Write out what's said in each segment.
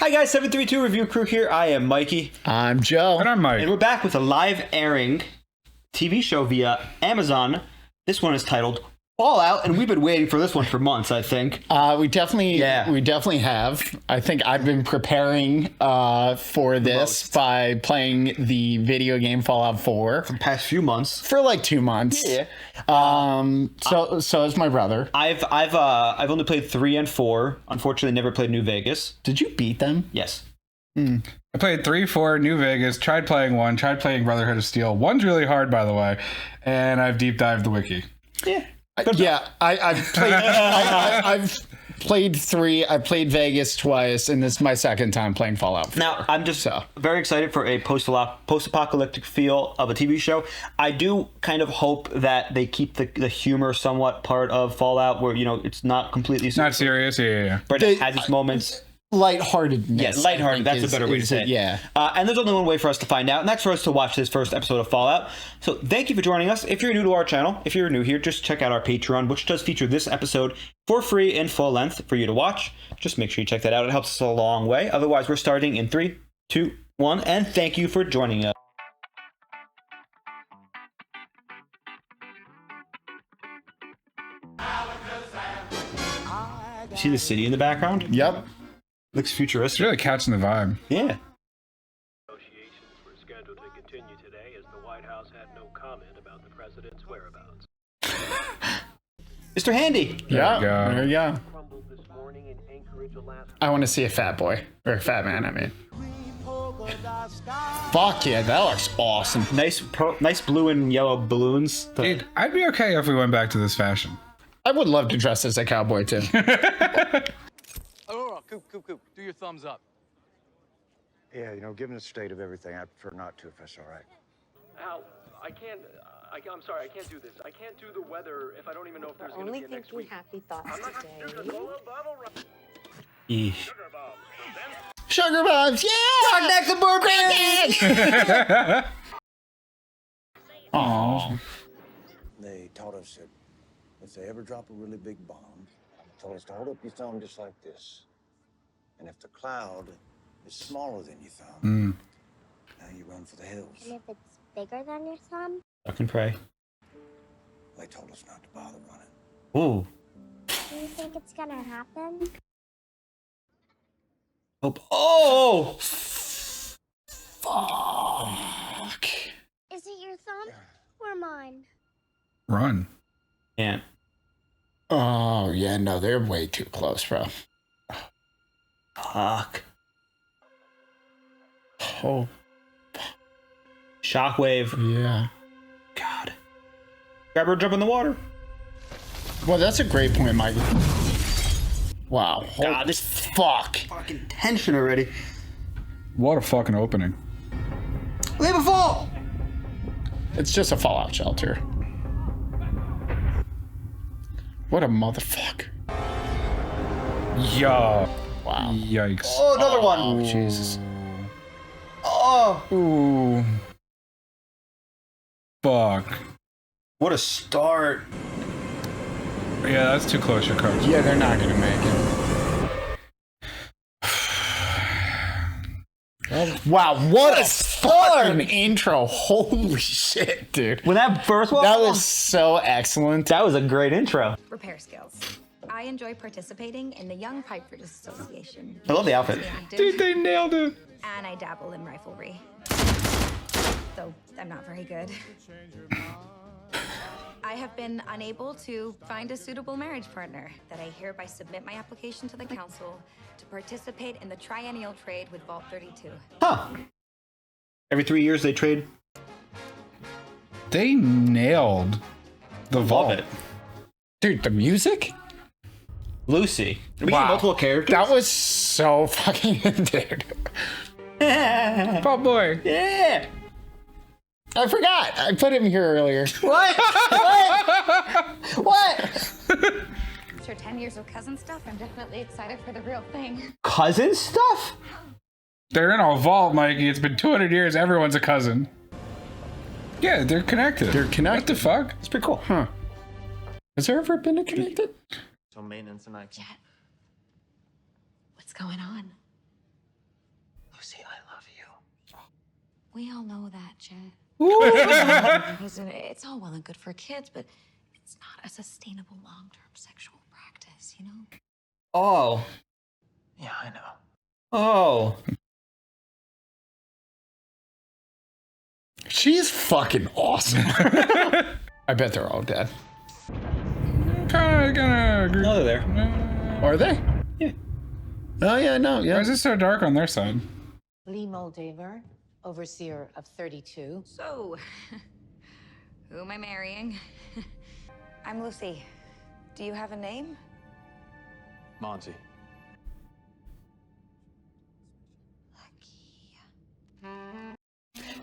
Hi guys, 732 Review Crew here. I am Mikey. I'm Joe. And I'm Mike. And we're back with a live airing TV show via Amazon. This one is titled Fallout, and we've been waiting for this one for months, I think. We definitely have. I think I've been preparing for this by playing the video game Fallout 4 For the past few months. for like 2 months. Yeah. So is my brother. I've only played 3 and 4. Unfortunately, never played New Vegas. Did you beat them? Yes. I played 3, 4, New Vegas, tried playing 1, tried playing Brotherhood of Steel. 1's really hard, by the way, and I've deep dived the wiki. Yeah. I've played 3. I played Vegas twice, and this is my second time playing Fallout 4. Now, I'm just very excited for a post-apocalyptic feel of a TV show. I do kind of hope that they keep the humor somewhat part of Fallout, where, you know, it's not completely Not serious, yeah. but it has its moments. Lightheartedness. Yes, lighthearted. That's a better way to say it. Yeah. And there's only one way for us to find out, and that's for us to watch this first episode of Fallout. So thank you for joining us. If you're new to our channel, if you're new here, just check out our Patreon, which does feature this episode for free in full length for you to watch. Just make sure you check that out. It helps us a long way. Otherwise, we're starting in 3, 2, 1, and thank you for joining us. See the city in the background? Yep. Looks It's futuristic. really catching the vibe. Yeah. Negotiations were scheduled to continue today as the White House had no comment about the president's whereabouts. Mr. Handy. Yeah. we go. There you go. Crumbled this morning in Anchorage, Alaska. I want to see a fat boy. Or a fat man, I mean. Fuck yeah, that looks awesome. Nice blue and yellow balloons. Dude, I'd be okay if we went back to this fashion. I would love to dress as a cowboy, too. Oh, Coop, do your thumbs up. Yeah, you know, given the state of everything, I prefer not to, if that's all right. Al, I'm sorry, I can't do this. I can't do the weather if I don't even know if there's going to Only be a think next we week. happy thoughts today. Yeesh. Sugar Bobs, yeah! Next to Aww. They taught us that if they ever drop a really big bomb, they told us to hold up your thumb just like this. And if the cloud is smaller than your thumb, now you run for the hills. And if it's bigger than your thumb? Duck and pray. They told us not to bother running. Ooh. Do you think it's gonna happen? Oh! Fuck. Is it your thumb or mine? Run. Yeah. Oh, yeah, no, they're way too close, bro. Fuck. Oh, Shockwave. yeah. God. Grab her, jump in the water. Well, that's a great point, Mike. Wow. God, this Fuck. fucking tension already. What a fucking opening. Leave a fall! It's just a fallout shelter. What a motherfucker. Yo. Wow. Yikes. Oh, another one. Oh, Jesus. Oh! Ooh. Fuck. What a start. Yeah, that's too close, you're cooked. Yeah, they're not gonna make it. Wow, what a fucking intro. Holy shit, dude. When that first one, That was so excellent. that was a great intro. Repair skills. I enjoy participating in the Young Pipers Association. I love the outfit. Dude, they nailed it. And I dabble in riflery. Though I'm not very good. I have been unable to find a suitable marriage partner that I hereby submit my application to the council to participate in the triennial trade with Vault 32. Huh. Every 3 years they trade. They nailed the vault. Love it. Dude, the music? Lucy. We Wow. get multiple characters. That was so fucking dude. Oh boy. Yeah. I forgot. I put him here earlier. What? What? After 10 years of cousin stuff, I'm definitely excited for the real thing. Cousin stuff? They're in a vault, Mikey. It's been 200 years. Everyone's a cousin. Yeah, they're connected. They're connected. What the fuck? It's pretty cool. Huh. Has there ever been a connected? So maintenance and action. Jet, what's going on? We all know that, Jet. Listen, it's all well and good for kids, but it's not a sustainable long-term sexual practice, you know? Oh. Yeah, I know. Oh. She's fucking awesome. I bet they're all dead. Kind of gonna agree. No, they're there. Are they? Yeah. Oh, yeah, no, Why yeah. is it so dark on their side? Lee Moldaver, overseer of 32. So, who am I marrying? I'm Lucy. Do you have a name? Monty.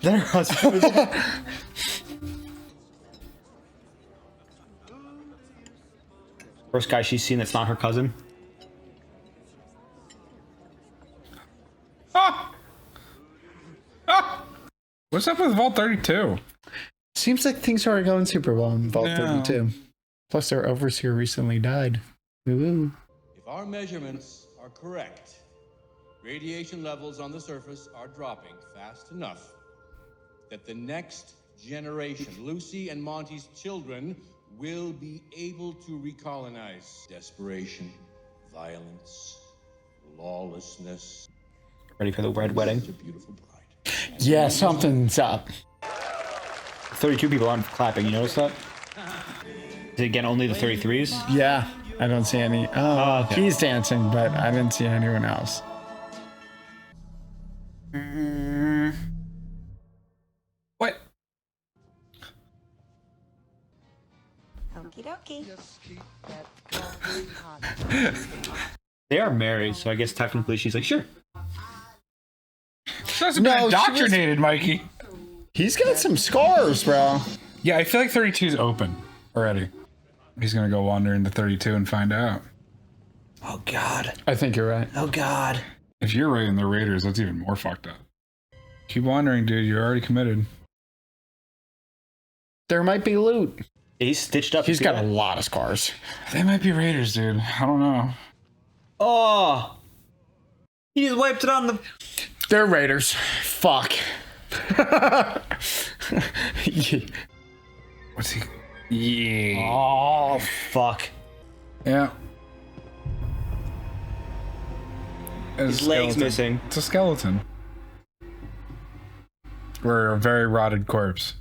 Then her husband was first guy she's seen that's not her cousin. Ah! Ah! What's up with Vault 32? Seems like things are going super well in Vault Yeah. 32. Plus, their overseer recently died. Ooh. If our measurements are correct, radiation levels on the surface are dropping fast enough that the next generation, Lucy and Monty's children, will be able to recolonize. Desperation, violence, lawlessness. Ready for the red wedding. Such a beautiful bride. Yeah, something's up. 32 people aren't clapping, you notice that? Is it again only the 33s? Yeah, I don't see any. Oh, okay. he's dancing, but I didn't see anyone else. What? Okie dokie. They are married, so I guess technically she's like, sure. She hasn't No, been she was- indoctrinated, Mikey. He's got some scars, bro. Yeah, I feel like 32's open already. He's gonna go wander into 32 and find out. Oh God. I think you're right. Oh God. If you're right in the Raiders, that's even more fucked up. Keep wandering, dude. You're already committed. There might be loot. He's stitched up. He's See got that? a lot of scars. They might be Raiders, dude. I don't know. Oh. He just wiped it on the. They're Raiders. Fuck. What's he? Yeah. Oh fuck. Yeah. His leg's missing. It's a skeleton. Or a very rotted corpse.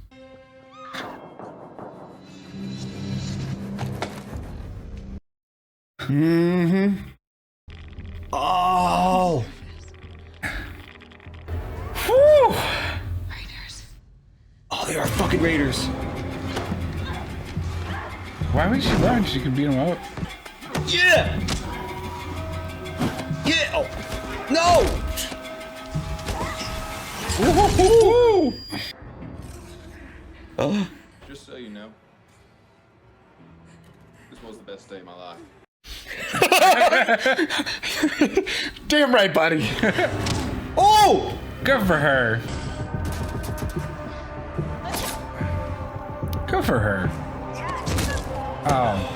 Mm-hmm. Oh. Whew. Oh, they are fucking Raiders. Why would she run? She could beat him up. Yeah. Yeah. Oh. No. Just so you know, this was the best day of my life. Damn right, buddy. Oh. Good for her. Good for her. Oh.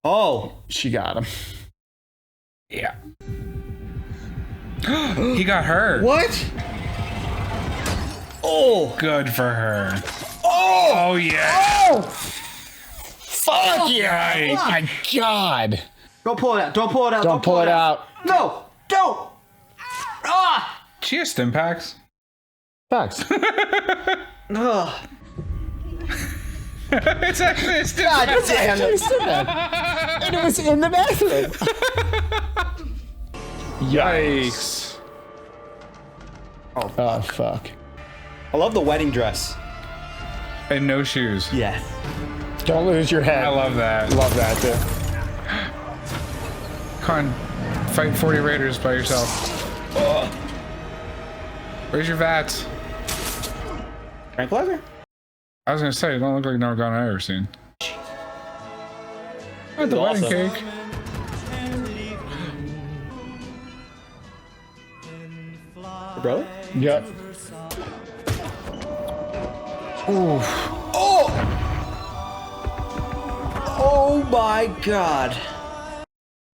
Oh. She got him. Yeah. He got her. What? Oh. Good for her. Oh. Oh, yeah. Oh! Fuck yeah! Oh my god! Don't pull it out. Don't pull it out. Don't pull it out. No. Don't. Ah. She has stim packs. Facts. Ugh. It's actually a stim God pack. damn it. And it was in the bathroom. Yikes. Oh fuck. I love the wedding dress. And no shoes. Yeah. Don't lose your head. I love that. Love that too. Come on, fight 40 Raiders by yourself. Where's your VATS? Tranquilizer? I was gonna say, you don't look like no gun I've ever seen. Oh, the Awesome. wedding cake. Your brother? Yep. Oh! Oh my god.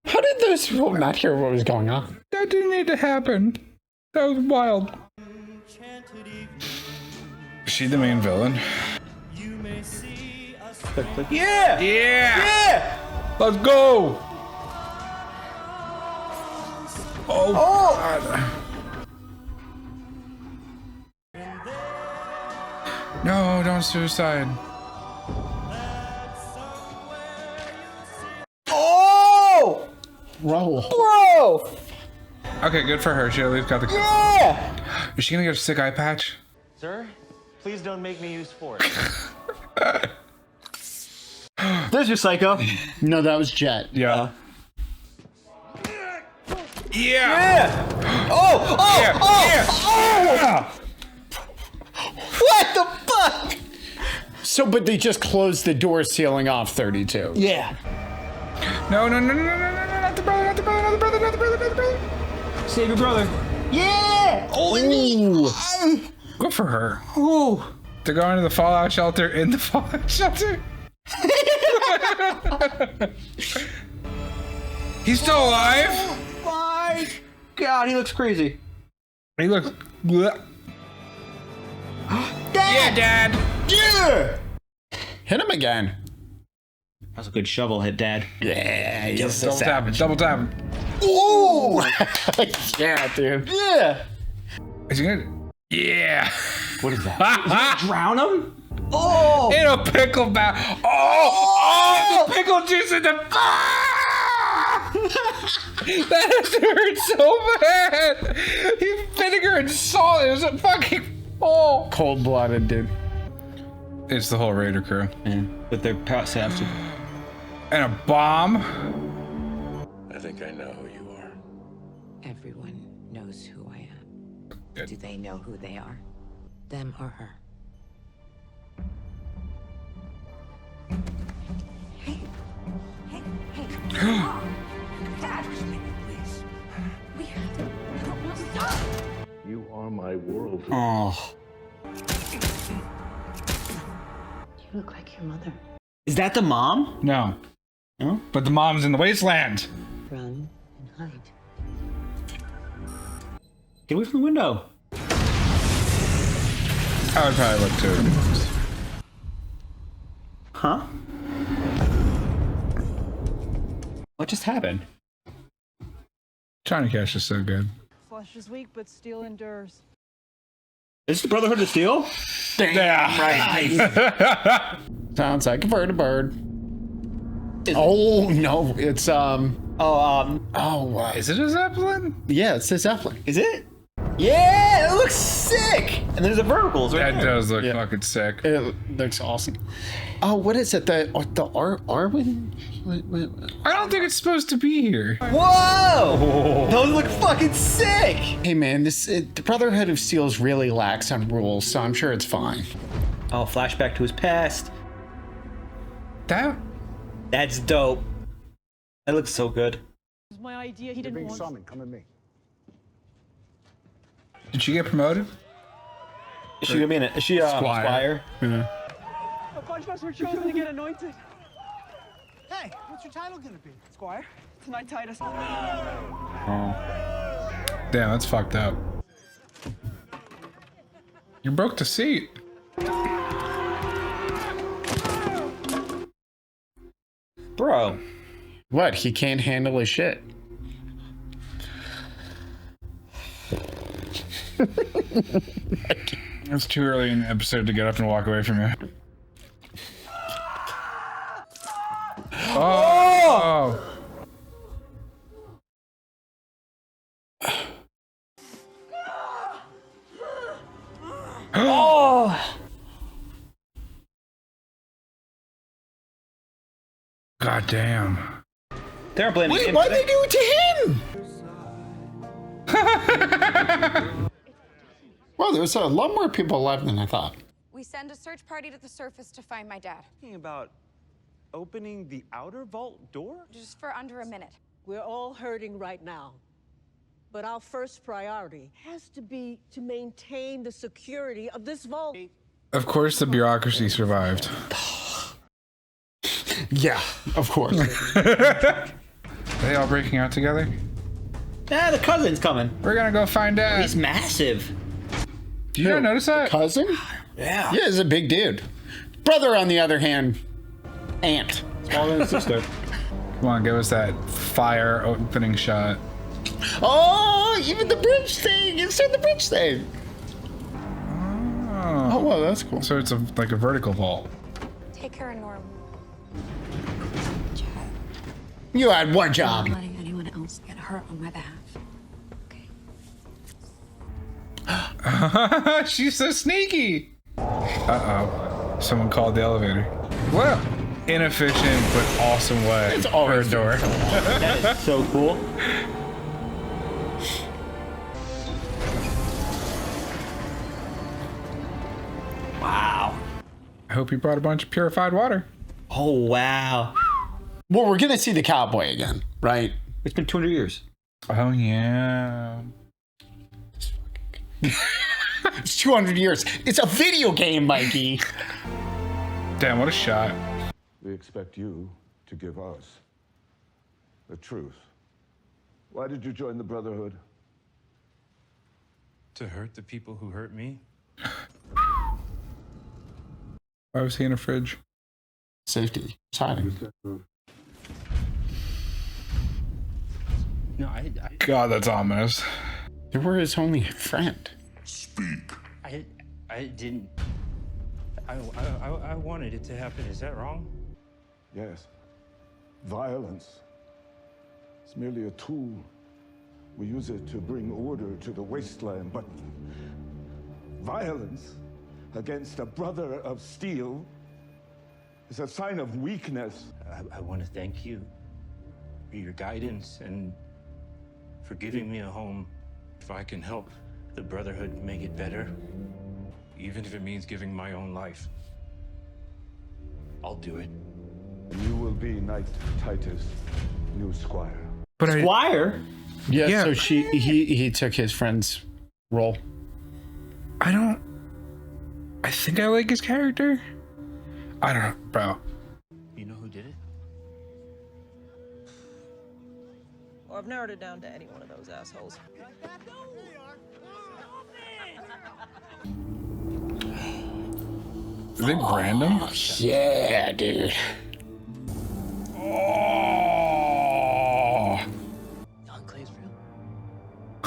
How did those people not hear what was going on? That didn't need to happen. That was wild. Is she the main villain? Yeah! Yeah! Let's go! Oh! God. No, don't suicide. Oh! Roll. Bro! Okay, good for her. She at least got the. Yeah! Is she gonna get a sick eye patch? Sir, please don't make me use force. There's your Psycho. No, that was Jet. Yeah. Yeah. Yeah! Oh! Oh! Yeah. Oh! Yeah. What the fuck? So, but they just closed the door, sealing off 32. Yeah. No, no, no, no, no, no, no, not the brother, not the brother, not the brother, not the brother, not the brother. Save your brother. Yeah! Oh, Ooh. Good for her. Ooh. To go into the fallout shelter in the fallout shelter. He's still alive. Oh my God, he looks crazy. He looks. Bleh. Dad! Yeah, Dad. Yeah! Hit him again. That was a good shovel hit, Dad. Yeah, he's Double tap him. Double tap him. Ooh! Yeah, dude. Yeah! Is he gonna? Yeah. What is that? Is he gonna drown him? Oh! In a pickle bath. Oh, the pickle juice in the. That hurt so bad. He vinegar and salt. It was a fucking. Oh. Cold-blooded, dude. It's the whole Raider crew. Man, with their saps. And a bomb. I think I know who you are. Everyone knows who I am. Good. Do they know who they are? Them or her? Hey, hey, hey. Dad, please. We have to. No, stop. You are my world. Oh. You look like your mother. Is that the mom? No. No? But the mom's in the wasteland. Run and hide. Get away from the window. I would probably look too. Huh? What just happened? Johnny Cash is so good. Flesh is weak, but steel endures. Is this the Brotherhood of Steel? Damn right. Sounds like a bird. Oh, no. It's, Oh, Is it a Zeppelin? yeah, it's a Zeppelin. is it? Yeah, it looks sick. And there's the verticals right That there. does look Yeah. fucking sick. It looks awesome. Oh, what is it? The Arwen? I don't think it's supposed to be here. Whoa! Those look fucking sick. Hey, man, the Brotherhood of Steel's really lax on rules, so I'm sure it's fine. Oh, flashback to his past. That's dope. That looks so good. It was my idea. He didn't want. Come at me. Did she get promoted? Is she gonna be in it? Is she Squire? Yeah. A bunch of us were chosen to get anointed. Hey, what's your title gonna be? Squire, tonight Titus. Oh. Damn, that's fucked up. You broke the seat. Bro. What? He can't handle his shit. It's too early in the episode to get up and walk away from you. Oh! Oh! God damn. They're blaming him. Why'd they do it to him? Well, there's a lot more people alive than I thought. We send a search party to the surface to find my dad. Thinking about opening the outer vault door? Just for under a minute. We're all hurting right now. But our first priority has to be to maintain the security of this vault. Of course, the bureaucracy survived. Yeah, of course. Are they all breaking out together? Ah, the cousin's coming. We're gonna go find Dad. He's massive. Do you not notice that? Cousin? Yeah. Yeah, he's a big dude. Brother, on the other hand, aunt. Smaller than sister. Come on, give us that fire opening shot. Oh, even the bridge thing. It's in the bridge thing. Oh, well, that's cool. So it's like a vertical vault. Take care of Norm. You had one job. I'm not letting anyone else get hurt on my behalf. She's so sneaky. Uh-oh. Someone called the elevator. What a inefficient but awesome way. It's always for a door. That is so cool. Wow. I hope he brought a bunch of purified water. Oh, wow. Well, we're going to see the cowboy again, right? It's been 200 years. Oh, yeah. It's 200 years. It's a video game, Mikey. Damn, what a shot. We expect you to give us the truth. Why did you join the Brotherhood? To hurt the people who hurt me? Why was he in a fridge? Safety. It's hiding. No, God, that's ominous. They were his only friend. Speak. I didn't. I wanted it to happen. Is that wrong? Yes. Violence. It's merely a tool. We use it to bring order to the wasteland, but violence against a brother of steel is a sign of weakness. I want to thank you for your guidance and for giving me a home. If I can help the Brotherhood make it better, even if it means giving my own life, I'll do it. You will be Knight Titus, new squire. But Squire? Yeah, so he took his friend's role. I think I like his character. I don't know, bro. You know who did it? Or I've narrowed it down to any one of those assholes. Did they brand him? Yeah, dude. Oh.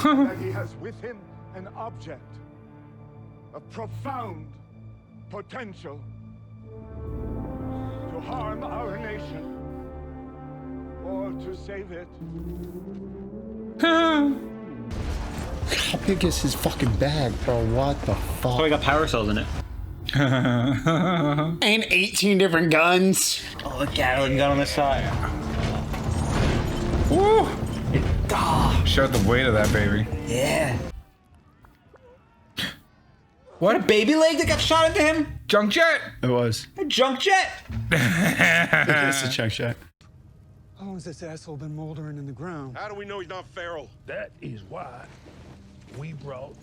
That he has with him an object of profound potential to harm our nation or to save it. How big is his fucking bag, bro? What the fuck? Oh, I got power cells in it. And 18 different guns. Oh, the Gatling gun on the side. Woo! Showed the weight of that baby. Yeah. What, a baby leg that got shot into him? Junk jet. It was. A junk jet? It's a junk jet. How long has this asshole been moldering in the ground? How do we know he's not feral? That is why we brought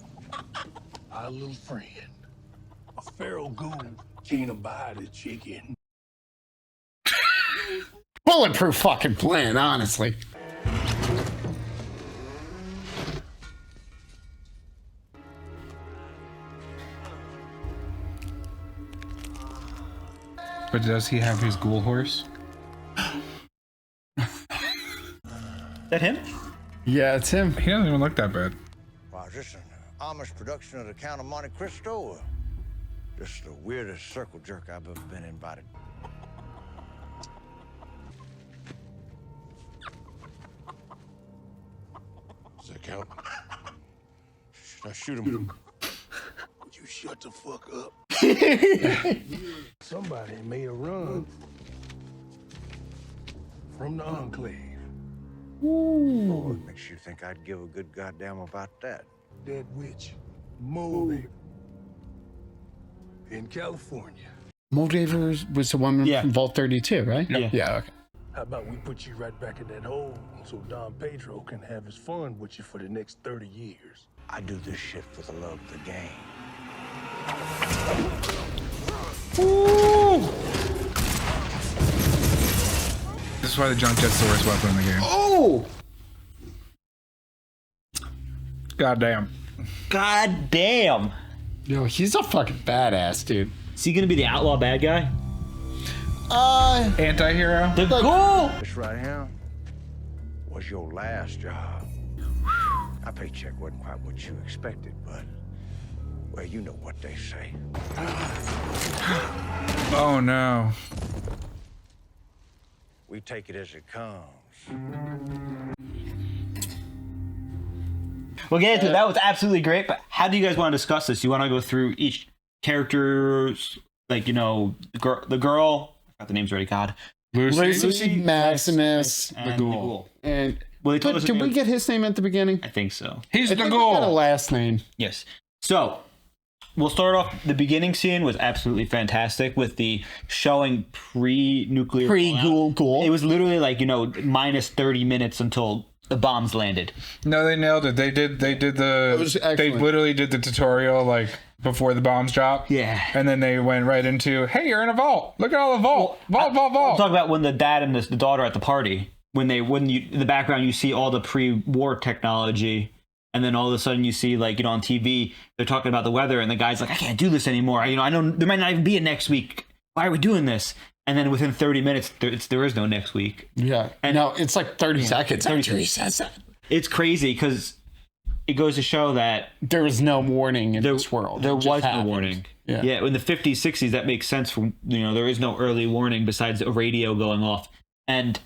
our little friend. A feral goon can't abide a chicken. Bulletproof fucking plan, honestly. But does he have his ghoul horse? That him? Yeah, it's him. He doesn't even look that bad. Wow, is this an Amish production of the Count of Monte Cristo? Or just the weirdest circle jerk I've ever been invited. Does that count? Should I shoot him? Would you shut the fuck up? Somebody made a run from the Enclave. What makes you think I'd give a good goddamn about that? Dead witch, Moldaver, in California. Moldaver was the one from Vault 32, right? Yeah. Yeah, okay. How about we put you right back in that hole so Don Pedro can have his fun with you for the next 30 years? I do this shit for the love of the game. Ooh. This is why the junk jet's the worst weapon in the game. Oh! God damn. God damn. Yo, he's a fucking badass, dude. Is he gonna be the outlaw bad guy? Anti-hero? The goal! This right here was your last job. Our paycheck wasn't quite what you expected, but, well, you know what they say. Oh, no. We take it as it comes. We'll get into it. That was absolutely great, but how do you guys want to discuss this? You want to go through each character's, like, you know, the girl, I got the names already, God. Lucy, Maximus, and the ghoul. And Well, they told us did we get his name at the beginning? I think so. He's I the think we got a goal. last name. Yes. So we'll start off. The beginning scene was absolutely fantastic with the showing pre-nuclear Pre-ghoul. It was literally like, you know, minus 30 minutes until the bombs landed. No, they nailed it. They literally did the tutorial like before the bombs dropped. Yeah. And then they went right into, hey, you're in a vault. Look at all the vault. Vault. We'll talk about when the dad and the daughter at the party, when you in the background you see all the pre-war technology, and then all of a sudden you see, like, you know, on TV they're talking about the weather, and the guy's like, I can't do this anymore. I know there might not even be a next week. Why are we doing this? And then within 30 minutes there is no next week. Yeah. And no, it's like 30 seconds after he says that. It's crazy because it goes to show that there was no warning in this world. There It just was no happened. warning. Yeah. In the 50s, 60s, that makes sense. From, you know, there is no early warning besides a radio going off, and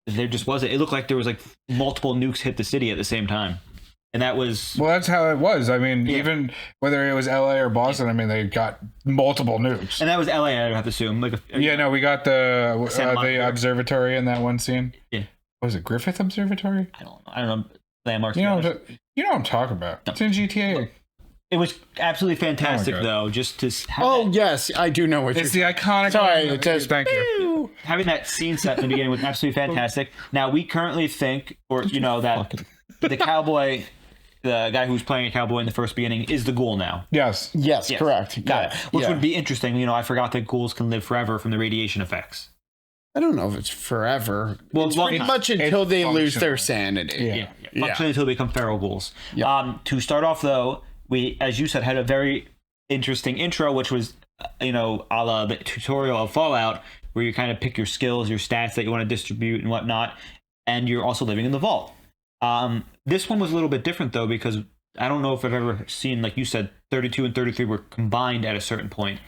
there just wasn't. It looked like there was like multiple nukes hit the city at the same time, and that was Well, that's how it was. I mean, even whether it was LA or Boston, I mean, they got multiple nukes. and that was LA. I'd have to assume. Like, Yeah, we got the Santa Monica. observatory in that one scene. Yeah. Was it Griffith Observatory? I don't know. Landmarks. You know what I'm talking about. It's in GTA. It was absolutely fantastic, Oh my God. though. Just to have Oh, yes, I do know what It's the you're iconic. Sorry, one. it says, Thank you. having that scene set in the beginning was absolutely fantastic. Now we currently think, or you know, that the cowboy, the guy who's playing a cowboy in the first beginning, is the ghoul now. Yes. Yes, correct. Got it. Which Yeah. would be interesting. You know, I forgot that ghouls can live forever from the radiation effects. I don't know if it's forever. Well, It's long pretty time. much until It's they lose their functional. sanity. Yeah. Functionally until they become feral ghouls. To start off, though, we, as you said, had a very interesting intro, which was, you know, a la the tutorial of Fallout, where you kind of pick your skills, your stats that you want to distribute and whatnot, and you're also living in the vault. This one was a little bit different, though, because I don't know if I've ever seen, like you said, 32 and 33 were combined at a certain point.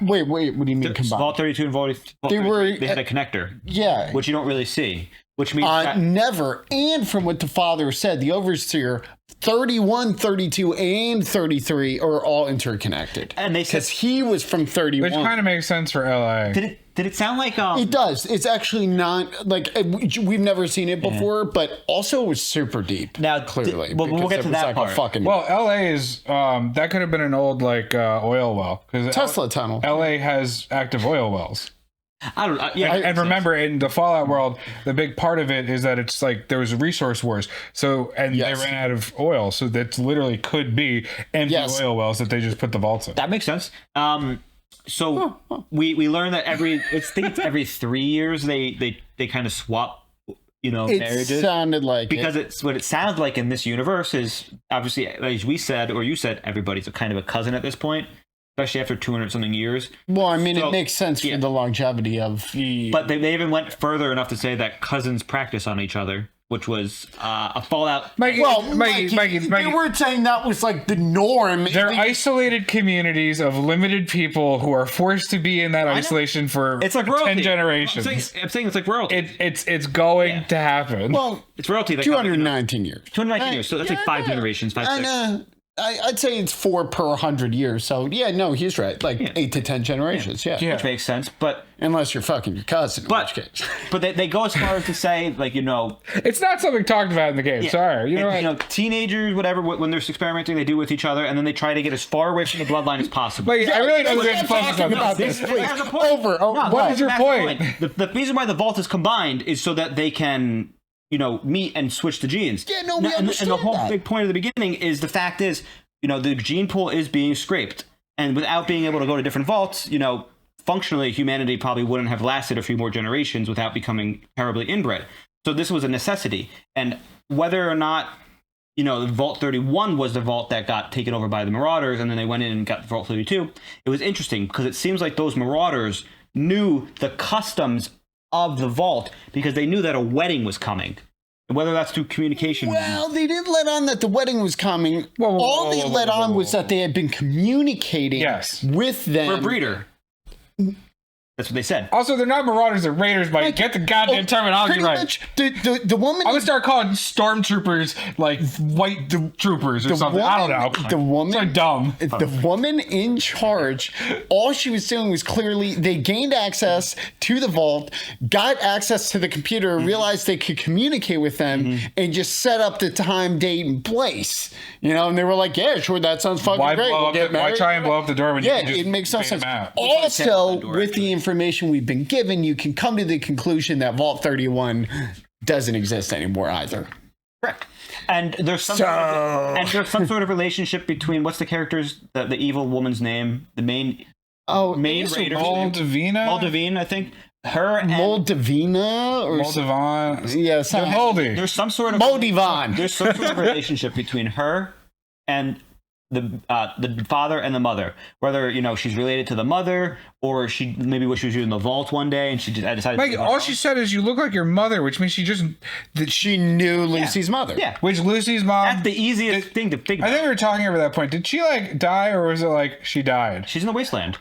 Wait, what do you mean combined? Vault 32 and Vault 33, they had a connector. Yeah. Which you don't really see. Which means that Never. And from what the father said, the overseer, 31, 32, and 33 are all interconnected. And they said because he was from 31. Which kind of makes sense for LA. Did it sound like It does. It's actually not like we've never seen it before, but also it was super deep. Now, clearly, we'll because get it to was that like part. A fucking Well, LA is that could have been an old like oil well because Tesla tunnel. LA has active oil wells. I don't know. And remember, in the Fallout world, the big part of it is that it's like there was resource wars. So, and they ran out of oil. So that literally could be empty oil wells that they just put the vaults in. That makes sense. So we learned that every 3 years they kind of swap, you know, It marriages. sounded like because it's what it sounds like in this universe is obviously, as we said or you said, everybody's a kind of a cousin at this point, especially after 200 something years. Well, I mean, So, it makes sense for the longevity of the. But they even went further enough to say that cousins practice on each other, which was a Fallout. Mikey, they were saying that was like the norm. They're isolated communities of limited people who are forced to be in that isolation for It's like royalty. 10 generations. I'm saying it's like royalty. It's going to happen. Well, it's royalty. 219 years. 219 years. So that's like 5 generations, 5, 6. I'd say it's 4 per 100 years. So yeah, no, he's right. Like 8 to 10 generations. Yeah. Which makes sense. But unless you're fucking your cousin, in which case. But they go as far as to say, like, you know, it's not something talked about in the game. Yeah. Sorry, You know, teenagers, whatever, when they're experimenting, they do with each other, and then they try to get as far away from the bloodline as possible. Wait, I really don't get focused on about this. this. Please. That's the point. Over. No, What is your that's the point? The reason why the vault is combined is so that they can, you know, meet and switch the genes. Yeah, no, we and the understand whole that. big point of the beginning is the fact is, you know, the gene pool is being scraped, and without being able to go to different vaults, you know, functionally humanity probably wouldn't have lasted a few more generations without becoming terribly inbred. So this was a necessity, and whether or not you know, Vault 31 was the vault that got taken over by the Marauders, and then they went in and got Vault 32. It was interesting because it seems like those Marauders knew the customs of the vault because they knew that a wedding was coming. And whether that's through communication. Well, they didn't let on that the wedding was coming. All they let on was that they had been communicating with them. For a breeder. That's what they said. Also, they're not Marauders, they're Raiders, Mike. Get the goddamn terminology right. Much, the woman... I'm going to start calling stormtroopers, like, white troopers or something. I don't know. The woman... It's like dumb. The woman in charge, all she was doing was clearly... They gained access to the vault, got access to the computer, realized they could communicate with them, and just set up the time, date, and place. You know, and they were like, yeah, sure, that sounds fucking great. Why try and blow up the door when you can just it makes no sense. out? Also, with the information we've been given, you can come to the conclusion that Vault 31 doesn't exist anymore either. Correct. And there's some sort of relationship between what's the character's the evil woman's name, the main raider, Moldavine, I think. Her and Moldavina or Moldavan. Yeah, there's some sort of Moldivan. There's some sort of relationship between her and the father and the mother. Whether, you know, she's related to the mother or she maybe what she was doing in the vault one day and she just decided. Like all she said is, "You look like your mother," which means she knew Lucy's mother. Yeah, which Lucy's mom. That's the easiest thing to think about. I think we were talking over that point. Did she like die or was it like she died? She's in the wasteland.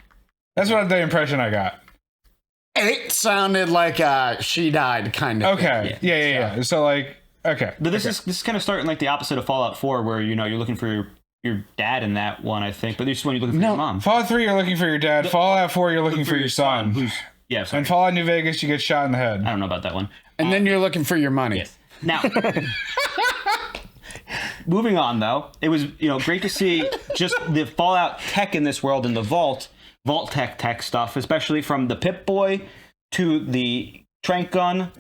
That's what the impression I got. It sounded like she died, kind of. Okay. Yeah. So like, okay. But this is kind of starting like the opposite of Fallout 4, where you know you're looking for your dad in that one, I think. But this one you're looking for your mom. Fallout 3, you're looking for your dad. Fallout 4, you're looking for your son. Sorry. And Fallout New Vegas, you get shot in the head. I don't know about that one. And then you're looking for your money. Yes. Now, moving on though, it was great to see just the Fallout tech in this world in the vault tech stuff, especially from the Pip-Boy to the trank gun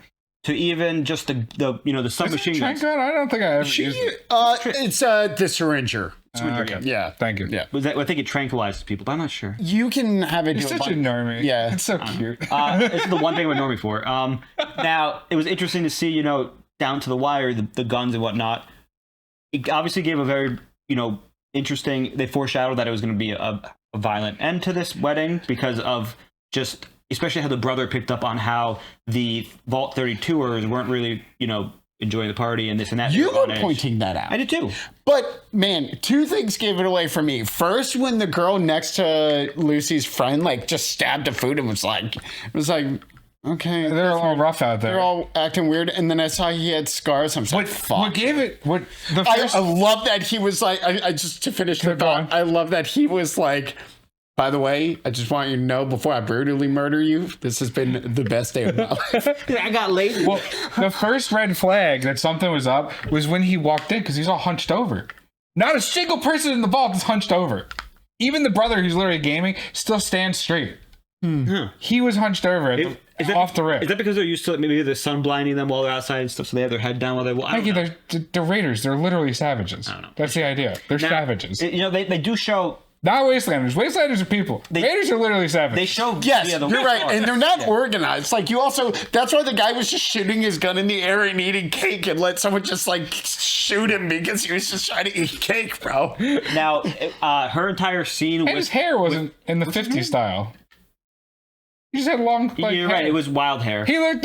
to even just the submachine guns. Trank gun? I don't think I ever used it. It's the syringer. Okay. Yeah. Thank you. Yeah. I think it tranquilizes people, but I'm not sure. You can have it. You're such a normie. Yeah. It's so cute. This is the one thing I'm a normie for. Now, it was interesting to see, down to the wire, the guns and whatnot. It obviously gave a very, interesting, they foreshadowed that it was going to be a violent end to this wedding because of just, especially how the brother picked up on how the Vault 32ers weren't really, enjoying the party and this and that. You were pointing that out. I did too. But man, two things gave it away for me. First, when the girl next to Lucy's friend just stabbed a food and was like, okay, they're all rough out there. They're all acting weird. And then I saw he had scars. I'm like, fuck. What gave it? I love that he was like, I just to finish the thought. I love that he was like, by the way, I just want you to know before I brutally murder you, this has been the best day of my life. I got late. Well, the first red flag that something was up was when he walked in because he's all hunched over. Not a single person in the vault is hunched over. Even the brother who's literally gaming still stands straight. He was hunched over off the rip. Is that because they're used to maybe the sun blinding them while they're outside and stuff, so they have their head down while they walk? They're raiders. They're literally savages. I don't know. That's the idea. They're savages. They do show. Not wastelanders. Wastelanders are people. Raiders are literally savages. They show. Yes, you're right. And they're not organized. Like, you also, that's why the guy was just shooting his gun in the air and eating cake and let someone just shoot him because he was just trying to eat cake, bro. Now, her entire scene and his hair wasn't in the 50s style. He just had long, You're hair. right. It was wild hair. He looked,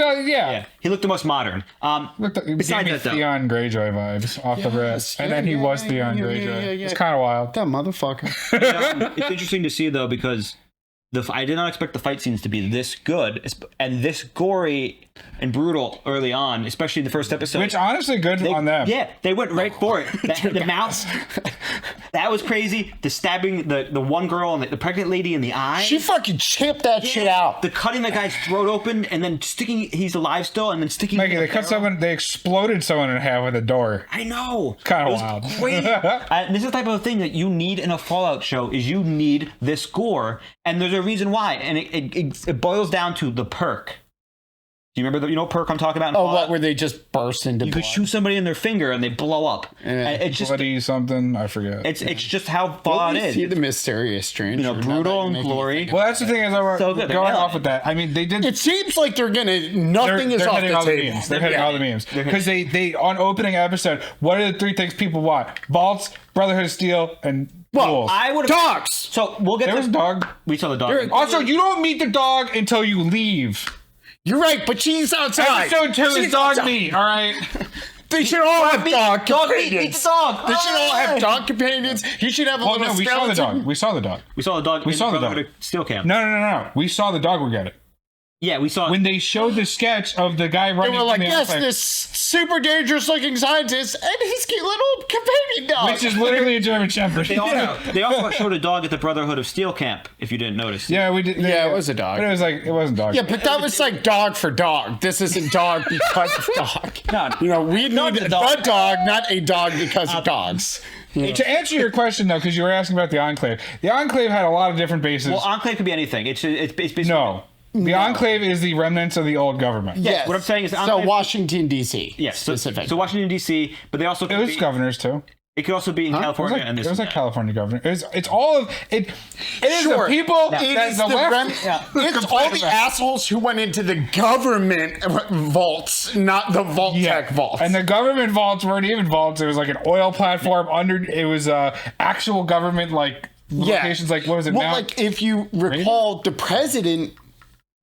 He looked the most modern. Besides that, Theon Greyjoy vibes off the rip, and then he was Theon Greyjoy. It's kind of wild. That motherfucker. It's interesting to see though because I did not expect the fight scenes to be this good and this gory and brutal early on, especially in the first episode. Which honestly, good on them. Yeah, they went right for it. The mouse, that was crazy. The stabbing the one girl and the pregnant lady in the eye. She fucking chipped that shit out. The cutting that guy's throat open and then sticking. He's alive still, and then sticking. Maggie, they cut someone. They exploded someone in half with a door. I know. Kind of wild. Crazy. This is the type of thing that you need in a Fallout show. Is you need this gore, and there's a reason why, and it boils down to the perk. Do you remember what perk I'm talking about? Oh, what, where they just burst into You blood? could shoot somebody in their finger and they blow up. And it's just Bloody something, I forget. it's just how Fallout is. See the mysterious stranger. Brutal and glory. Well, that's the thing is, So good. going off with that. I mean, they did. It seems like they're gonna. Nothing is they're off hitting the all the table. memes. They're hitting all the memes because they on opening episode. What are the 3 things people want? Vaults, Brotherhood of Steel, and duels. I would dogs. So we'll get There was a dog. We saw the dog. Also, you don't meet the dog until you leave. You're right, but she's outside. Episode 2 is She's dog outside. meat. All right. They should all have dog dog meat, companions. meet the dog. They should all have dog companions. He should have a Well, little no, we saw the skeleton. dog. We saw the dog. We saw the dog. We in saw the Brotherhood dog. of Steel Camp. No. We saw the dog. We got it. Yeah, we saw When they showed the sketch of the guy They running. were like, from the yes, outside, this super dangerous looking scientist and his cute little companion dog. which is literally a German Shepherd. They also showed a dog at the Brotherhood of Steel Camp. If you didn't notice. Yeah, we did. Yeah, it was a dog. But it wasn't dog. Yeah, but that was like dog for dog. This isn't dog because of dog. No, You know, we need the the dog. dog, not a dog because of dogs. To answer your question though, because you were asking about the Enclave, the Enclave had a lot of different bases. Well, Enclave could be anything. It's basically No. The Enclave is the remnants of the old government. Yes. What I'm saying is so Enclave- Washington D.C. Yes, specific. So Washington D.C., but they also It could was be, governors too. it could also be in It was California. like, and this it was and like that. California governor. It's all of it. It is Sure. the people. It that is the the left. it's all the assholes who went into the government vaults, not the Vault Tech vaults. And the government vaults weren't even vaults. It was like an oil platform under. It was actual government like locations. Like what was it? Well, Mount- like if you recall, the president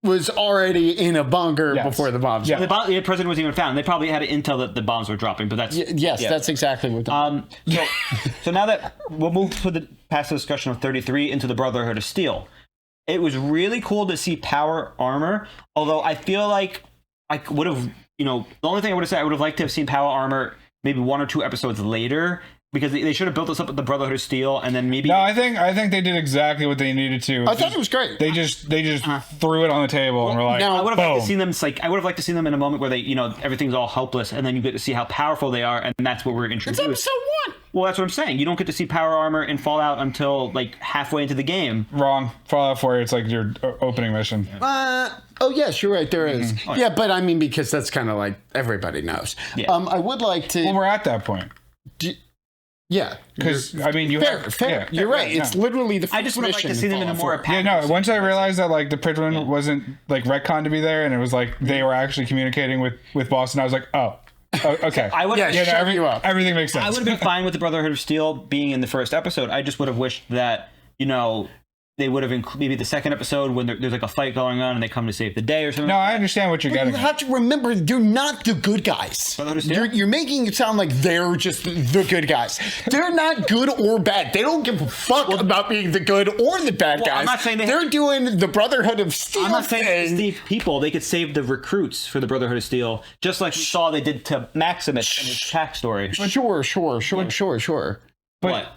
was already in a bunker Yes. before the bombs. Yeah. The president wasn't even found. They probably had intel that the bombs were dropping, but that's Yes, yeah. that's exactly what. So now that we'll move to the past the discussion of 33 into the Brotherhood of Steel. It was really cool to see power armor, although I feel like I would have, the only thing I would have said, I would have liked to have seen power armor maybe 1 or 2 episodes later, because they should have built this up with the Brotherhood of Steel, and then maybe No, I think they did exactly what they needed to. I thought it was great. They just threw it on the table and were like, now, I would have liked to boom. see them. I would have liked to see them in a moment where they, everything's all helpless, and then you get to see how powerful they are, and that's what we're It's introduced. episode 1. Well, that's what I'm saying. You don't get to see power armor in Fallout until like halfway into the game. Wrong. Fallout 4, it's like your opening mission. Oh yes, you're right. There is. Yeah, but I mean because that's kind of like everybody knows. Yeah. I would like to. Well, we're at that point. Yeah, Because I mean, you fair, have fair. yeah, You're right. yeah. It's literally the. I just would have liked to mission see them in a Fallout more 4. Yeah, no. Once I realized that like the Prydwen wasn't like retcon to be there, and it was like they were actually communicating with Boston, I was like, oh, okay. I would. Yeah, shut you up. Everything makes sense. I would have been fine with the Brotherhood of Steel being in the first episode. I just would have wished that they would have maybe the second episode when there's like a fight going on and they come to save the day or something. No, I understand what you're But getting. you at. have to remember, they're not the good guys. Brotherhood of Steel? You're making it sound like they're just the good guys. They're not good or bad. They don't give a fuck about being the good or the bad guys. I'm not saying they're doing the Brotherhood of Steel. I'm not saying they thing. save people. They could save the recruits for the Brotherhood of Steel, just like we saw they did to Maximus in his backstory. Sure. But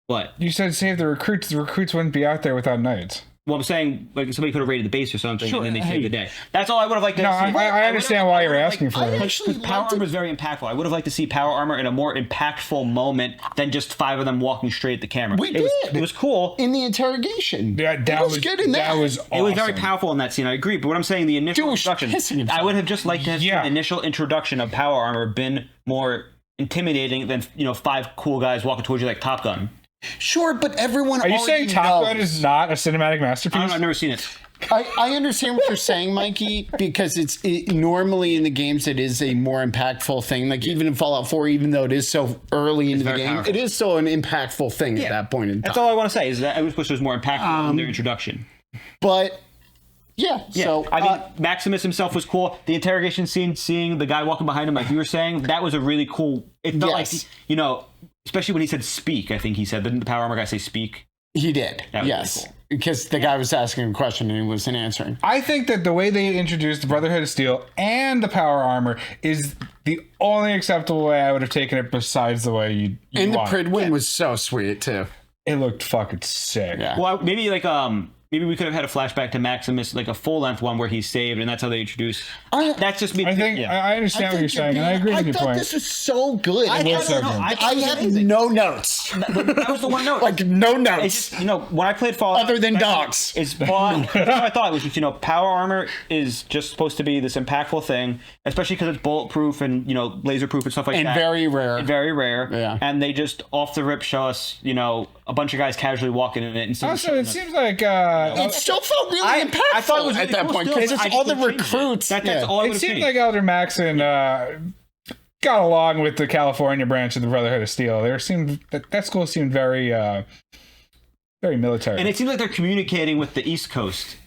What? you said save the recruits. The recruits wouldn't be out there without knights. Well, I'm saying like somebody could have raided the base or something, Sure, and then they hey. saved the day. That's all I would have liked to No, see. I understand why you're asking for I it. actually Because power liked it. armor is very impactful. I would have liked to see power armor in a more impactful moment than just 5 of them walking straight at the camera. We It was- did. It was cool. in the interrogation. Yeah, It was good in that. That was It was very awesome. powerful in that scene. I agree. But what I'm saying, the initial Dude was pissing introduction, himself. I would have just liked to have seen Yeah. the initial introduction of power armor been more intimidating than 5 cool guys walking towards you like Top Gun. Sure, but everyone. Are you already saying Top Gun knows. is not a cinematic I masterpiece? don't know, I've never seen it. I understand what you're saying, Mikey, because normally in the games it is a more impactful thing. Like even in Fallout 4, even though it is so early into the very game, powerful. it is still an impactful thing at that point in time. That's all I want to say is that I wish this was more impactful in their introduction. But yeah, so I mean, Maximus himself was cool. The interrogation scene, seeing the guy walking behind him, like you were saying, that was a really cool. It felt Yes. like, especially when he said "speak." I think he said, didn't the power armor guy say "speak"? he did. That was Yes, really cool. because the guy was asking a question and he wasn't answering. I think that the way they introduced the Brotherhood of Steel and the power armor is the only acceptable way I would have taken it, besides the way you And the want. Prydwen was so sweet too. It looked fucking sick. Yeah. Well, maybe maybe we could have had a flashback to Maximus, like a full-length one where he's saved, and that's how they introduce. That's just me. I think I understand what you're saying, and I agree with your point. I thought this was so good. I have no notes. That was the one note. Like, no notes. It's just, when I played Fallout, other than dogs, it's Fallout. That's how I thought. It was just, power armor is just supposed to be this impactful thing, especially because it's bulletproof and laser proof and stuff like and that. Very rare. Yeah. And they just off the rip show us, a bunch of guys casually walking in it. And also, it seems like it still felt really impactful. I thought it was really at that point because it's all the recruits. That's all it seemed like Elder Maxon got along with the California branch of the Brotherhood of Steel. That school seemed very very military, and it seems like they're communicating with the East Coast.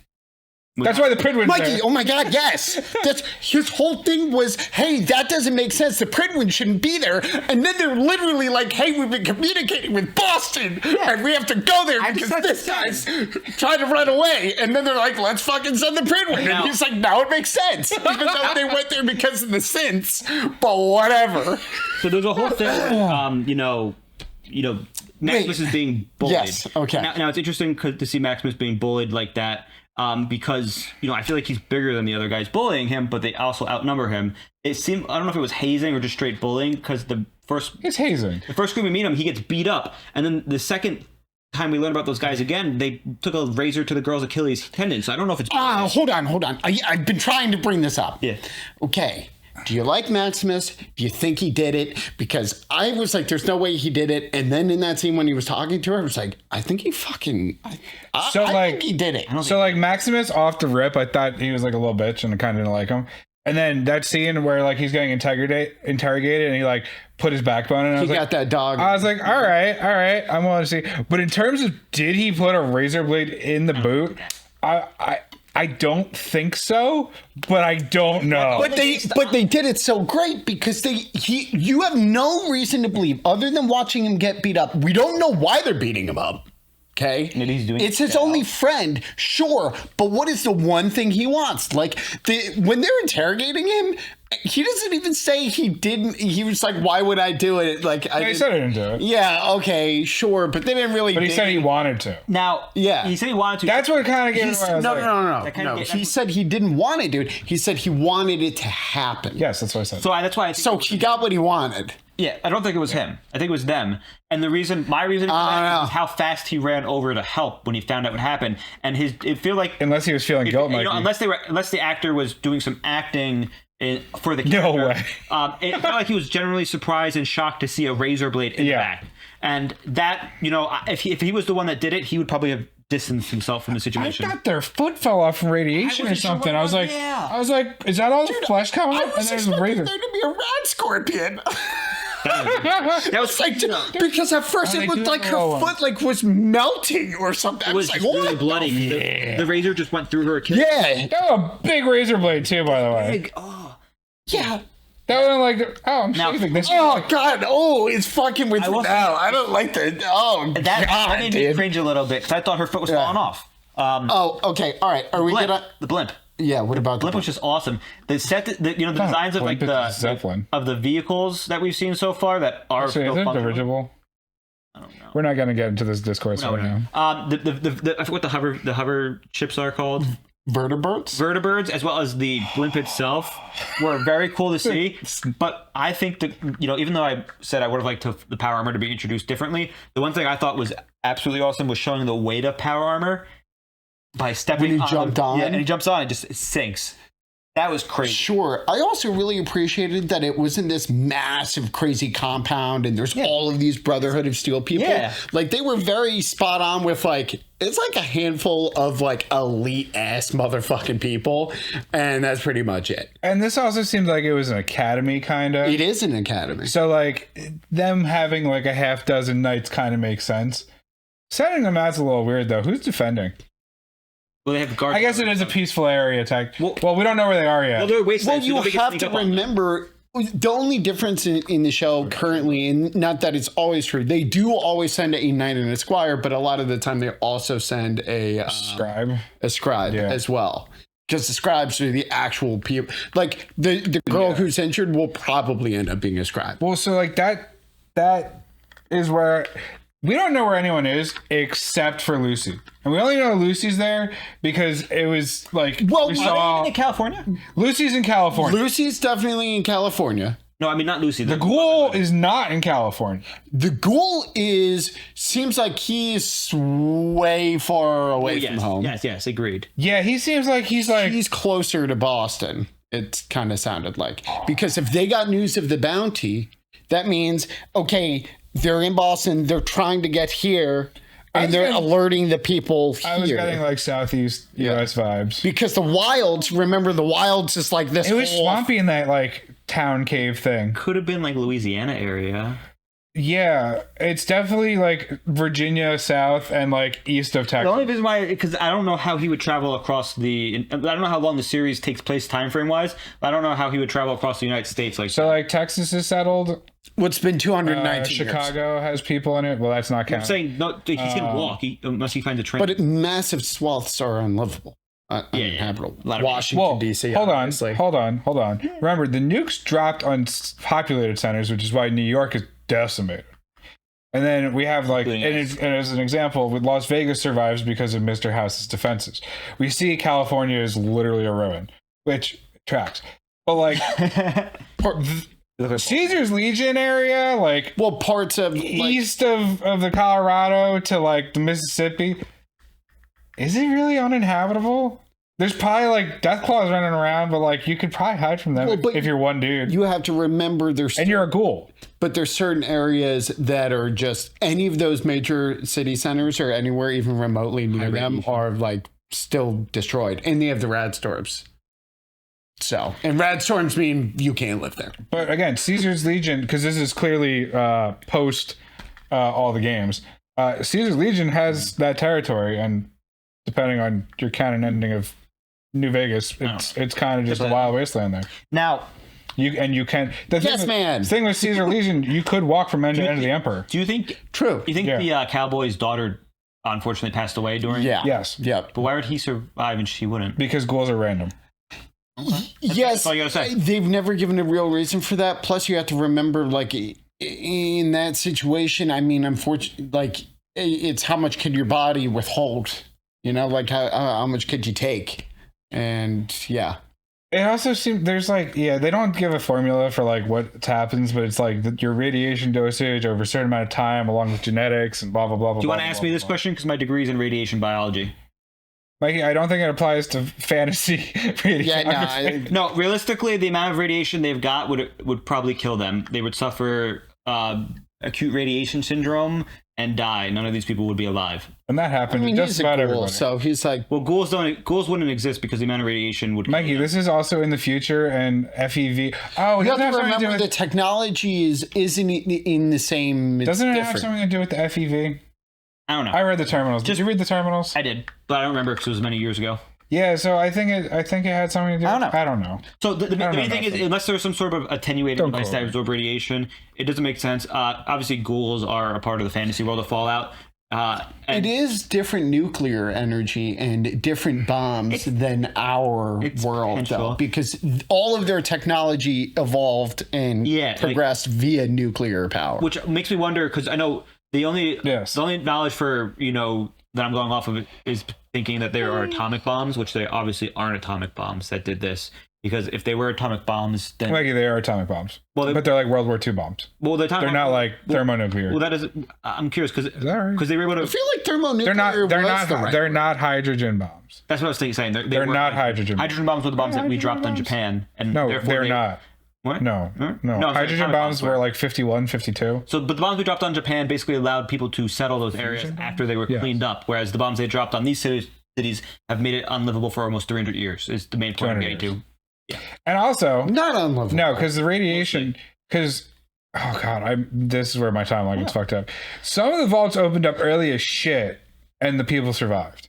That's why the Prydwen's Mikey, there. oh my God, yes. That's his whole thing was, hey, that doesn't make sense. The Prydwen shouldn't be there. And then they're literally like, hey, we've been communicating with Boston, and we have to go there because this guy's trying to run away. And then they're like, let's fucking send the Prydwen. And he's like, now it makes sense. Even though they went there because of the synths, but whatever. So there's a whole thing, Maximus is being bullied. Yes, okay. Now it's interesting to see Maximus being bullied like that. Because I feel like he's bigger than the other guys bullying him, but they also outnumber him. It seemed, I don't know if it was hazing or just straight bullying, because it's hazing. The first time we meet him, he gets beat up, and then the second time we learn about those guys again, they took a razor to the girl's Achilles tendon. So I don't know if it's hold on. I've been trying to bring this up. Yeah. Okay. Do you like Maximus? Do you think he did it? Because I was like, there's no way he did it. And then in that scene when he was talking to her, I was like, I think he fucking... I think he did it. So like Maximus off the rip, I thought he was like a little bitch and I kind of didn't like him. And then that scene where like he's getting interrogated and he like put his backbone in. He got that dog. I was like, all right, I'm willing to see. But in terms of did he put a razor blade in the boot? I don't think so, but I don't know. But they did it so great because you have no reason to believe other than watching him get beat up. We don't know why they're beating him up. Okay, maybe he's doing. It's his only friend, sure, but what is the one thing he wants? Like when they're interrogating him, he doesn't even say he didn't. He was like, "Why would I do it?" Like he said he didn't do it. Yeah, okay, sure, but they didn't really. But he said he wanted to. Now, yeah, he said he wanted to. That's what kind of gave him. No. He said he didn't want to do it. He said he wanted it to happen. Yes, that's what I said. So that's why. So he got what he wanted. Yeah, I don't think it was him. I think it was them. And my reason for that is how fast he ran over to help when he found out what happened. And it feel like unless he was feeling guilt, unless the actor was doing some acting for the character. No way. It felt like he was generally surprised and shocked to see a razor blade in the back. And that, if he was the one that did it, he would probably have distanced himself from the situation. I thought their foot fell off from radiation or something. I was like, is that all the flesh coming up? And there's a razor. There to be a rat scorpion. That was like because at first it looked like her foot was melting or something. It was like, really bloody. Yeah. The razor just went through her Achilles. Yeah, that was a big razor blade too, by the way. Yeah. That one like I'm shaving this. Oh God! Oh, it's fucking with me now. I don't like that. Oh that made me cringe a little bit because I thought her foot was falling off. Okay. All right. Are we gonna the blimp? Yeah, what about the blimp? Was just awesome. The set, the designs of like the vehicles that we've seen so far that are still dirigible. I don't know. We're not going to get into this discourse right now. I forget what the hover ships are called. Vertibirds, as well as the blimp itself, were very cool to see. But I think that even though I said I would have liked the power armor to be introduced differently, the one thing I thought was absolutely awesome was showing the weight of power armor. By stepping when he jumped on. Yeah, and he jumps on and just sinks. That was crazy. Sure. I also really appreciated that it wasn't this massive, crazy compound and there's all of these Brotherhood of Steel people. Yeah. Like, they were very spot on with, it's like a handful of, elite-ass motherfucking people, and that's pretty much it. And this also seems like it was an academy, kind of. It is an academy. So, them having, a half dozen knights kind of makes sense. Sending them out's a little weird, though. Who's defending? Well, they have guards. I guess it is a peaceful area attack. Well, we don't know where they are yet. Well, they're wastelands. Well, you have to remember the only difference in the show currently, and not that it's always true, they do always send a knight and a squire, but a lot of the time they also send a scribe as well. Because the scribes are the actual people. Like the girl who's injured will probably end up being a scribe. Well, so that is where We don't know where anyone is except for Lucy. And we only know Lucy's there because it was like, Well, we Are saw they in California? Lucy's in California. Lucy's definitely in California. No, I mean not Lucy. The ghoul is not in California. The ghoul seems like he's way far away from home. Yes, agreed. Yeah, he seems like he's closer to Boston. It kind of sounded like, because if they got news of the bounty, that means, okay, they're in Boston, they're trying to get here, and they're alerting the people here. I was getting like Southeast US vibes. Because the Wilds, remember the Wilds is like this. It was swampy in that like town cave thing. Could have been like Louisiana area. Yeah, it's definitely like Virginia south and like east of Texas. The only reason why, because I don't know how he would travel across I don't know how long the series takes place time frame wise, but I don't know how he would travel across the United States. Like, so like Texas is settled. What's been 219 Chicago has people in it. Well, that's not counting. I'm saying no, he's gonna walk unless he finds a train. But massive swaths are unlivable. Uninhabitable. Washington, D.C. Hold obviously. on. Remember, the nukes dropped on populated centers, which is why New York is decimated. And then we have like, and as an example, with Las Vegas survives because of Mr. House's defenses. We see California is literally a ruin, which tracks. But like, Caesar's Legion area, like, well, parts of east of the Colorado to like the Mississippi, is it really uninhabitable? There's probably like death claws running around, but like you could probably hide from them if you're one dude. You have to remember and you're a ghoul. But there's certain areas that are just any of those major city centers or anywhere even remotely near them are like still destroyed, and they have the rad storms. So, and rad storms mean you can't live there. But again, Caesar's Legion, because this is clearly post all the games. Caesar's Legion has that territory, and depending on your canon ending of New Vegas, it's kind of just a wild wasteland there. Now, you can. Man. The thing with Caesar Legion, you could walk from end to end of the Emperor. Do you think? True. You think the cowboy's daughter unfortunately passed away during? Yeah. Yes. Yep. But why would he survive and she wouldn't? Because ghouls are random. Yes. That's all you gotta say. They've never given a real reason for that. Plus, you have to remember, like, in that situation, I mean, unfortunately, like, it's how much could your body withhold? You know, like how much could you take? And yeah. It also seems there's like, they don't give a formula for like what happens, but it's like your radiation dosage over a certain amount of time along with genetics and blah, blah, blah, blah. Do you want to ask me this question? Because my degree is in radiation biology. Mikey, I don't think it applies to fantasy radiation. No, realistically, the amount of radiation they've got would probably kill them. They would suffer acute radiation syndrome and die. None of these people would be alive. And that happened to just about everybody. So he's like, well, ghouls wouldn't exist because the amount of radiation would. Mikey, this is also in the future, and FEV. Oh, you have to remember the technology isn't in the same. Doesn't it have something to do with the FEV? I don't know. I read the terminals. Did you read the terminals? I did, but I don't remember because it was many years ago. Yeah, so I think it had something to do. I don't know. So the main thing is, unless there's some sort of attenuated device that absorb radiation, it doesn't make sense. Obviously, ghouls are a part of the fantasy world of Fallout. It is different nuclear energy and different bombs than our world, though, because all of their technology evolved and progressed via nuclear power. Which makes me wonder, because I know the only knowledge for that I'm going off of it is thinking that there are atomic bombs, which they obviously aren't atomic bombs that did this. Because if they were atomic bombs, then Mikey, they are atomic bombs. Well, but they're like World War II bombs. Well, they're not like thermonuclear. Well, that is. I'm curious because they were able to. I feel like thermonuclear. They're not hydrogen bombs. That's what I was saying. They're not hydrogen. Hydrogen bombs were the bombs that we dropped on Japan, and no, they're not. What? No. Hydrogen bombs were like 51, 52. So, but the bombs we dropped on Japan basically allowed people to settle those areas after they were cleaned up, whereas the bombs they dropped on these cities have made it unlivable for almost 300 years. Is the main point I'm getting to. Yeah. And also not unlivable. No, because the radiation. Because this is where my timeline gets fucked up. Some of the vaults opened up early as shit, and the people survived.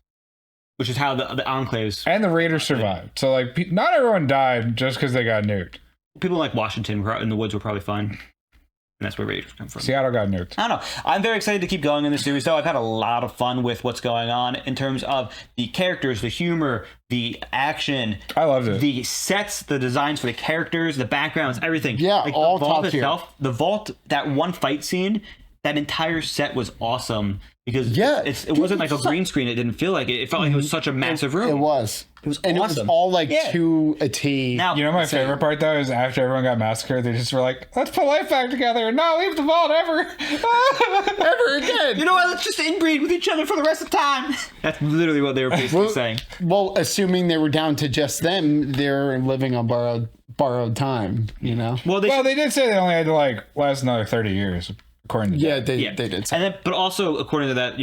Which is how the enclaves and the raiders survived. So like, not everyone died just because they got nuked. People like Washington in the woods were probably fine. And that's where raiders come from. Seattle got nuked. I don't know. I'm very excited to keep going in this series, though. I've had a lot of fun with what's going on in terms of the characters, the humor, the action. I loved it. The sets, the designs for the characters, the backgrounds, everything. Yeah, like all the vault top tier. The vault, that one fight scene that entire set was awesome because it wasn't like a green screen. It didn't feel like it. It felt like it was such a massive room. It was. It was and awesome. it was all like to a T. Now, you know my favorite part though is after everyone got massacred, they just were like, "Let's put life back together and not leave the vault ever, ever again." You know what? Let's just inbreed with each other for the rest of the time. That's literally what they were basically saying. Well, assuming they were down to just them, they're living on borrowed time. You know. Well, they did say they only had to like last another 30 years. According to they did say. And then, but also according to that,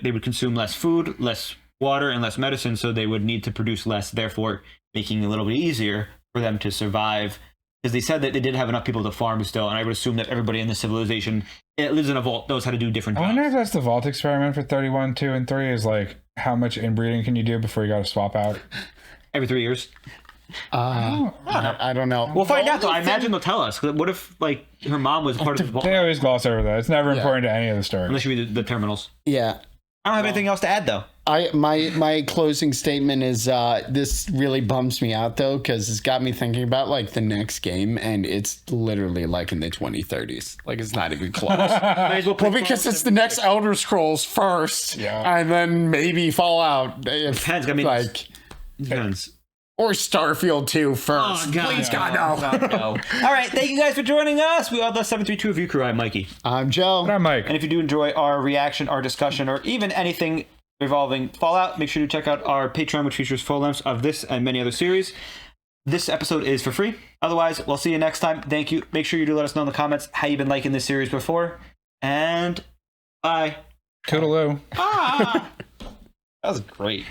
they would consume less food, less water, and less medicine, so they would need to produce less, therefore making it a little bit easier for them to survive. Because they said that they did have enough people to farm still, and I would assume that everybody in the civilization that lives in a vault knows how to do different I jobs. wonder if that's the vault experiment for 31, 2, and 3 is like how much inbreeding can you do before you got to swap out? Every 3 years. I don't know. We'll find out though. I imagine they'll tell us. 'Cause what if like her mom was part of the vault? They always gloss over that. It's never important to any of the stories. Unless you read the terminals. Yeah. I don't have anything else to add though. My closing statement is this really bums me out though, because it's got me thinking about like the next game, and it's literally like in the 2030s. Like it's not even close. Well, because it's the next Elder Scrolls first, and then maybe Fallout. Depends. I mean, like depends. Or Starfield 2 first. Oh, God, Please, God, no. All right, thank you guys for joining us. We are the 732 Review Crew. I'm Mikey. I'm Joe. And I'm Mike. And if you do enjoy our reaction, our discussion, or even anything involving Fallout, make sure to check out our Patreon, which features full lengths of this and many other series. This episode is for free. Otherwise, we'll see you next time. Thank you. Make sure you do let us know in the comments how you've been liking this series before. And bye. Toodaloo. That was great.